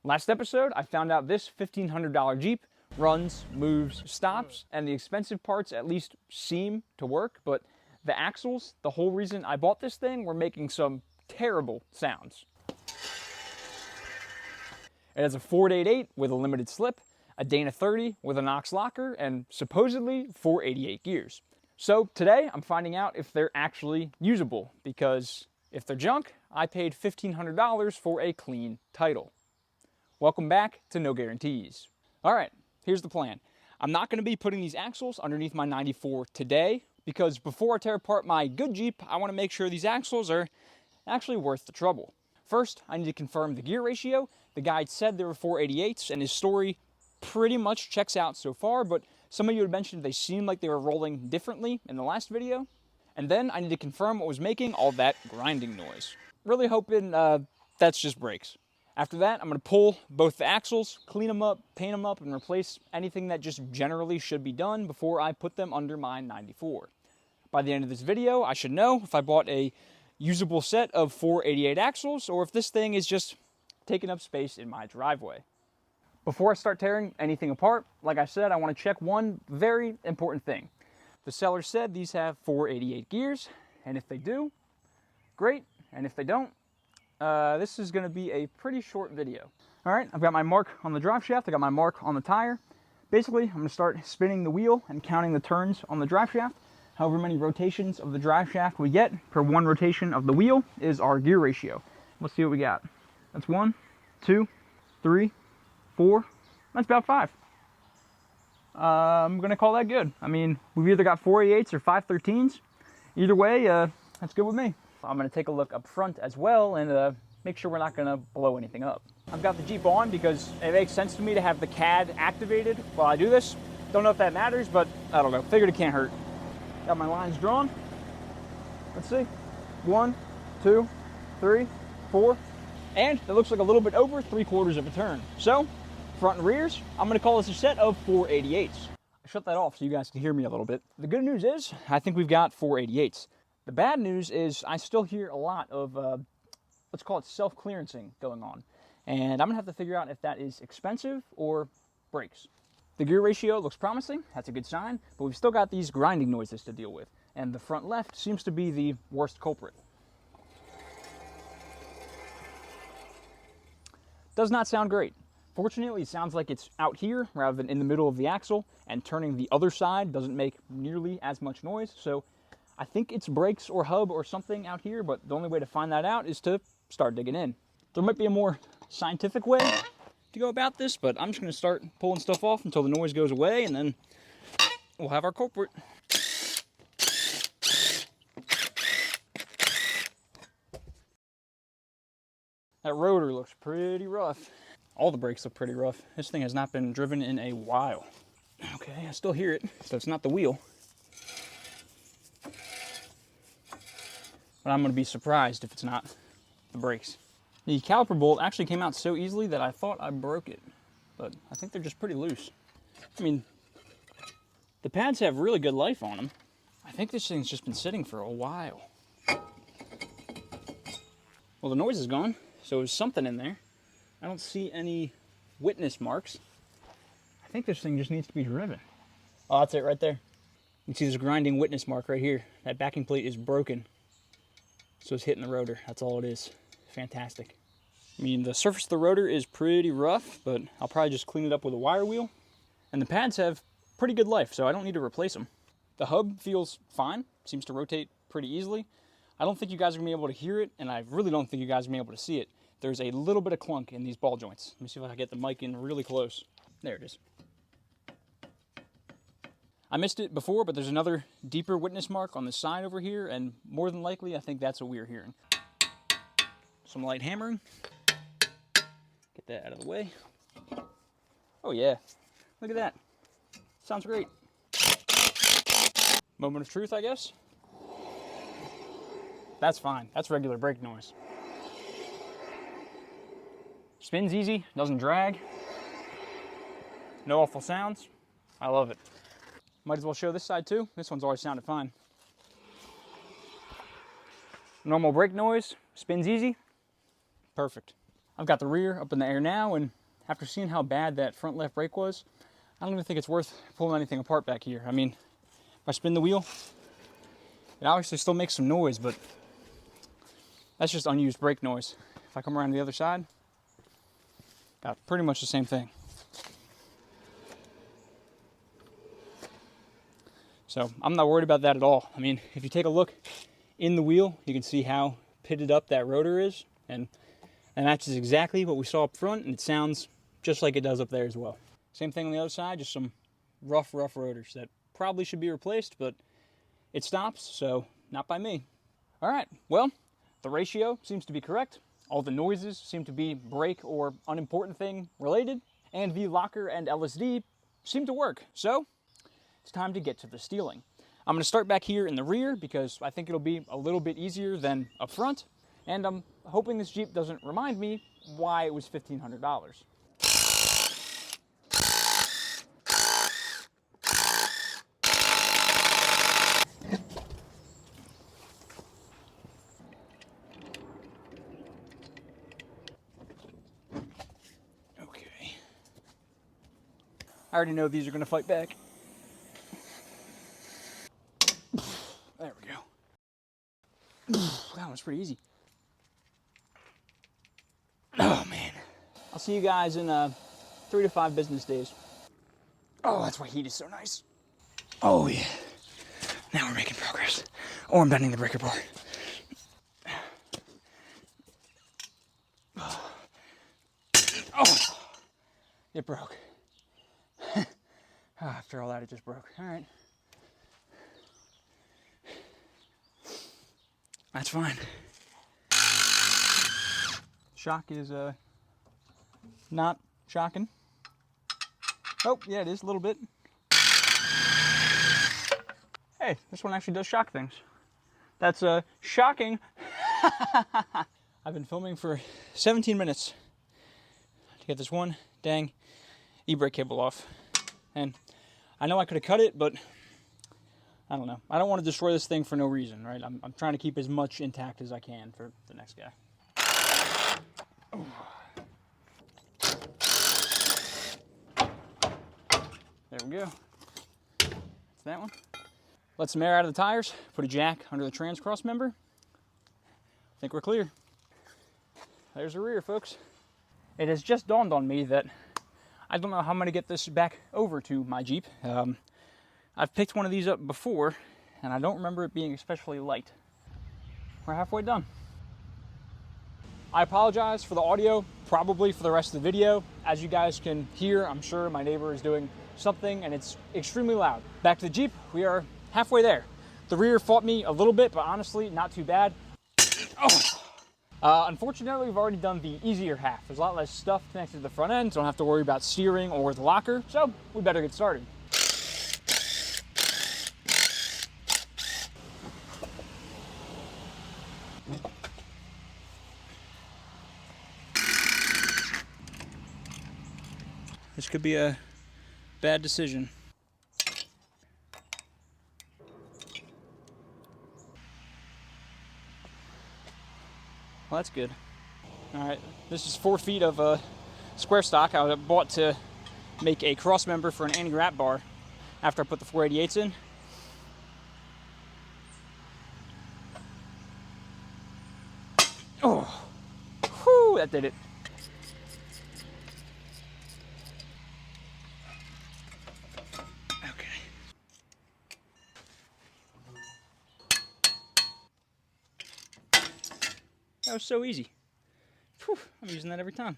Last episode, I found out this $1,500 Jeep runs, moves, stops, and the expensive parts at least seem to work, but the axles, the whole reason I bought this thing, were making some terrible sounds. It has a 488 with a limited slip, a Dana 30 with a Knox locker, and supposedly 488 gears. So today, I'm finding out if they're actually usable, because if they're junk, I paid $1,500 for a clean title. Welcome back to No Guarantees. All right, here's the plan. I'm not going to be putting these axles underneath my 94 today because before I tear apart my good Jeep, I want to make sure these axles are actually worth the trouble. First, I need to confirm the gear ratio. The guide said there were 488s and his story pretty much checks out so far, but some of you had mentioned they seemed like they were rolling differently in the last video. And then I need to confirm what was making all that grinding noise. Really hoping that's just brakes. After that, I'm going to pull both the axles, clean them up, paint them up, and replace anything that just generally should be done before I put them under my 94. By the end of this video, I should know if I bought a usable set of 488 axles or if this thing is just taking up space in my driveway. Before I start tearing anything apart, like I said, I want to check one very important thing. The seller said these have 488 gears, and if they do, great, and if they don't, this is going to be a pretty short video. All right, I've got my mark on the drive shaft. I got my mark on the tire. Basically, I'm going to start spinning the wheel and counting the turns on the drive shaft. However many rotations of the drive shaft we get per one rotation of the wheel is our gear ratio. Let's see what we got. That's 1, 2, 3, 4. That's about 5. I'm going to call that good. I mean, we've either got 488s or 513s. Either way, that's good with me. I'm going to take a look up front as well and make sure we're not going to blow anything up. I've got the Jeep on because it makes sense to me to have the CAD activated while I do this. Don't know if that matters, but I don't know. Figured it can't hurt. Got my lines drawn. Let's see. 1, 2, 3, 4. And it looks like a little bit over 3/4 of a turn. So, front and rears, I'm going to call this a set of 488s. I shut that off so you guys can hear me a little bit. The good news is, I think we've got 488s. The bad news is I still hear a lot of, let's call it self-clearancing going on. And I'm going to have to figure out if that is expensive or brakes. The gear ratio looks promising. That's a good sign. But we've still got these grinding noises to deal with. And the front left seems to be the worst culprit. Does not sound great. Fortunately, it sounds like it's out here rather than in the middle of the axle. And turning the other side doesn't make nearly as much noise. So I think it's brakes or hub or something out here, but the only way to find that out is to start digging in. There might be a more scientific way to go about this, but I'm just going to start pulling stuff off until the noise goes away, and then we'll have our culprit. That rotor looks pretty rough. All the brakes look pretty rough. This thing has not been driven in a while. Okay, I still hear it, so it's not the wheel. But I'm going to be surprised if it's not the brakes. The caliper bolt actually came out so easily that I thought I broke it. But I think they're just pretty loose. I mean, the pads have really good life on them. I think this thing's just been sitting for a while. Well, the noise is gone, so there's something in there. I don't see any witness marks. I think this thing just needs to be driven. Oh, that's it right there. You can see this grinding witness mark right here. That backing plate is broken. So it's hitting the rotor. That's all it is. Fantastic. I mean, the surface of the rotor is pretty rough, but I'll probably just clean it up with a wire wheel. And the pads have pretty good life, so I don't need to replace them. The hub feels fine. Seems to rotate pretty easily. I don't think you guys are going to be able to hear it, and I really don't think you guys are going to be able to see it. There's a little bit of clunk in these ball joints. Let me see if I can get the mic in really close. There it is. I missed it before, but there's another deeper witness mark on the side over here, and more than likely, I think that's what we're hearing. Some light hammering. Get that out of the way. Oh yeah, look at that. Sounds great. Moment of truth, I guess. That's fine. That's regular brake noise. Spins easy, doesn't drag. No awful sounds. I love it. Might as well show this side too. This one's always sounded fine. Normal brake noise, spins easy. Perfect. I've got the rear up in the air now, and after seeing how bad that front left brake was, I don't even think it's worth pulling anything apart back here. I mean, if I spin the wheel, it obviously still makes some noise, but that's just unused brake noise. If I come around the other side, got pretty much the same thing. So I'm not worried about that at all. I mean, if you take a look in the wheel, you can see how pitted up that rotor is, and that's just exactly what we saw up front, and it sounds just like it does up there as well. Same thing on the other side, just some rough rotors that probably should be replaced, but it stops, so not by me. All right, well, the ratio seems to be correct. All the noises seem to be brake or unimportant thing related, and the locker and LSD seem to work. So it's time to get to the steering. I'm going to start back here in the rear because I think it'll be a little bit easier than up front, and I'm hoping this Jeep doesn't remind me why it was $1,500. Okay. I already know these are going to fight back. There we go. That was pretty easy. Oh, man. I'll see you guys in 3 to 5 business days. Oh, that's why heat is so nice. Oh, yeah. Now we're making progress. Oh, I'm bending the breaker bar. Oh, it broke. After all that, it just broke. All right. That's fine. Shock is not shocking. Oh, yeah, it is a little bit. Hey, this one actually does shock things. That's shocking. I've been filming for 17 minutes to get this one dang e-brake cable off. And I know I could have cut it, but I don't know. I don't want to destroy this thing for no reason, right? I'm trying to keep as much intact as I can for the next guy. Oh. There we go. That's that one. Let some air out of the tires. Put a jack under the trans cross member. I think we're clear. There's the rear, folks. It has just dawned on me that I don't know how I'm going to get this back over to my Jeep. I've picked one of these up before, and I don't remember it being especially light. We're halfway done. I apologize for the audio, probably for the rest of the video. As you guys can hear, I'm sure my neighbor is doing something, and it's extremely loud. Back to the Jeep, we are halfway there. The rear fought me a little bit, but honestly, not too bad. Oh. Unfortunately, we've already done the easier half. There's a lot less stuff connected to the front end, so don't have to worry about steering or the locker, so we better get started. This could be a bad decision. Well, that's good. All right, this is 4 feet of square stock I bought to make a cross member for an anti-wrap bar after I put the 488s in. Oh, whew, that did it. That was so easy. Whew, I'm using that every time.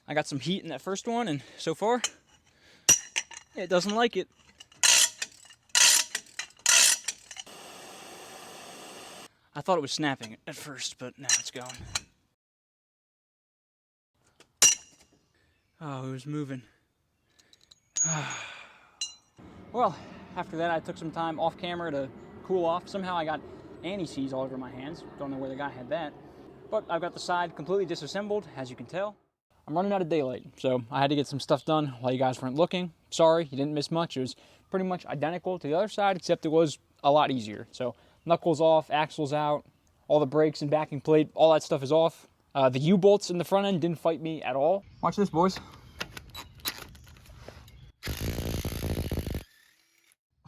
I got some heat in that first one, and so far, it doesn't like it. I thought it was snapping at first, but now it's gone. Oh, it was moving. Well, after that I took some time off camera to cool off. Somehow I got anti-seize all over my hands. Don't know where the guy had that. But I've got the side completely disassembled, as you can tell. I'm running out of daylight, so I had to get some stuff done while you guys weren't looking. sorry, you didn't miss much. It was pretty much identical to the other side, except it was a lot easier. So knuckles off, axles out, all the brakes and backing plate, all that stuff is off. The U-bolts in the front end didn't fight me at all. Watch this, boys.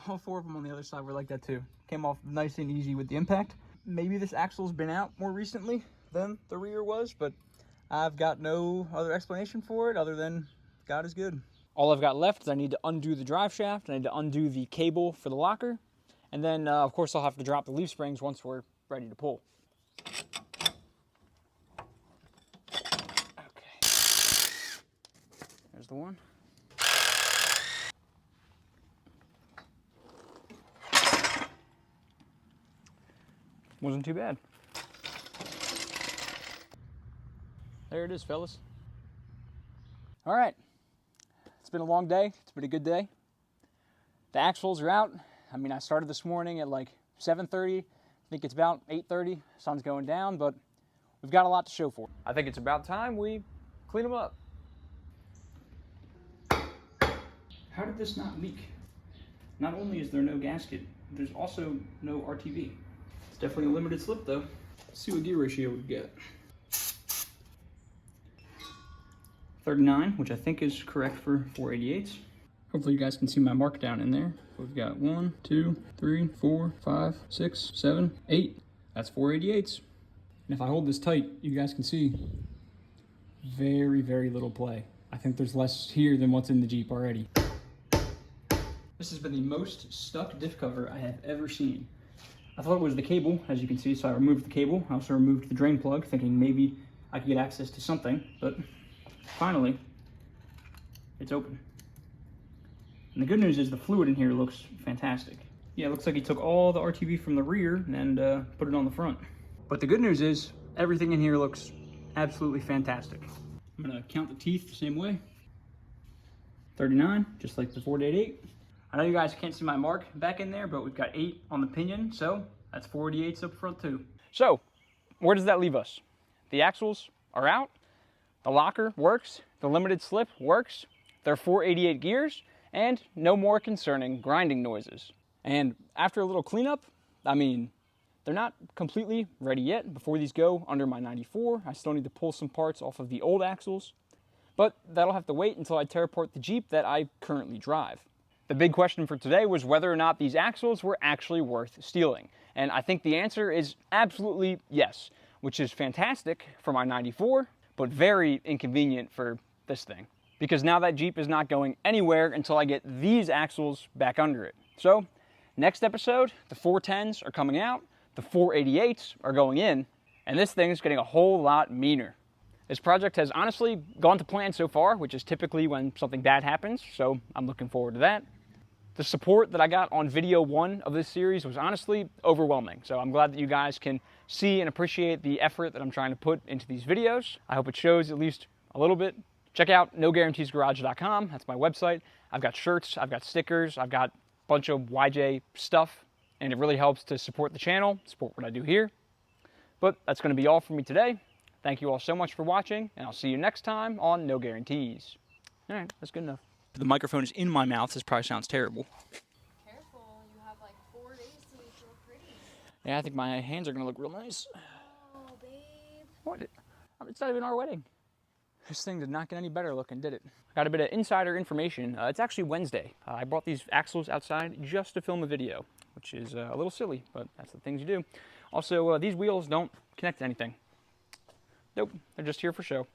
All 4 of them on the other side were like that too. Came off nice and easy with the impact. Maybe this axle's been out more recently than the rear was, but I've got no other explanation for it other than God is good. All I've got left is I need to undo the drive shaft, I need to undo the cable for the locker, and then of course I'll have to drop the leaf springs once we're ready to pull. Okay. There's the one. Wasn't too bad. There it is, fellas. All right, it's been a long day. It's been a good day. The axles are out. I mean, I started this morning at like 7:30. I think it's about 8:30. Sun's going down, but we've got a lot to show for it. I think it's about time we clean them up. How did this not leak? Not only is there no gasket, there's also no RTV. It's definitely a limited slip though. Let's see what gear ratio we get. 39, which I think is correct for 488s. Hopefully you guys can see my mark down in there. We've got 1, 2, 3, 4, 5, 6, 7, 8. That's 488s. And if I hold this tight, you guys can see very, very little play. I think there's less here than what's in the Jeep already. This has been the most stuck diff cover I have ever seen. I thought it was the cable, as you can see, so I removed the cable. I also removed the drain plug, thinking maybe I could get access to something, but finally, it's open. And the good news is the fluid in here looks fantastic. Yeah, it looks like he took all the RTV from the rear and put it on the front. But the good news is everything in here looks absolutely fantastic. I'm gonna count the teeth the same way. 39, just like the 488. I know you guys can't see my mark back in there, but we've got 8 on the pinion, so that's 488s up front too. So, where does that leave us? The axles are out, the locker works, the limited slip works, there are 488 gears, and no more concerning grinding noises. And after a little cleanup, I mean, they're not completely ready yet. Before these go under my 94, I still need to pull some parts off of the old axles, but that'll have to wait until I tear apart the Jeep that I currently drive. The big question for today was whether or not these axles were actually worth stealing. And I think the answer is absolutely yes, which is fantastic for my 94, but very inconvenient for this thing. Because now that Jeep is not going anywhere until I get these axles back under it. So, next episode, the 410s are coming out, the 488s are going in, and this thing is getting a whole lot meaner. This project has honestly gone to plan so far, which is typically when something bad happens, so I'm looking forward to that. The support that I got on video 1 of this series was honestly overwhelming, so I'm glad that you guys can see and appreciate the effort that I'm trying to put into these videos. I hope it shows at least a little bit. Check out noguaranteesgarage.com, that's my website. I've got shirts, I've got stickers, I've got a bunch of YJ stuff, and it really helps to support the channel, support what I do here. But that's going to be all for me today. Thank you all so much for watching, and I'll see you next time on No Guarantees. All right, that's good enough. The microphone is in my mouth. This probably sounds terrible. Careful, you have like 4 days to make you look pretty. Yeah, I think my hands are going to look real nice. Oh, babe. What? It's not even our wedding. This thing did not get any better looking, did it? I got a bit of insider information. It's actually Wednesday. I brought these axles outside just to film a video, which is a little silly, but that's the things you do. Also, these wheels don't connect to anything. Nope, they're just here for show.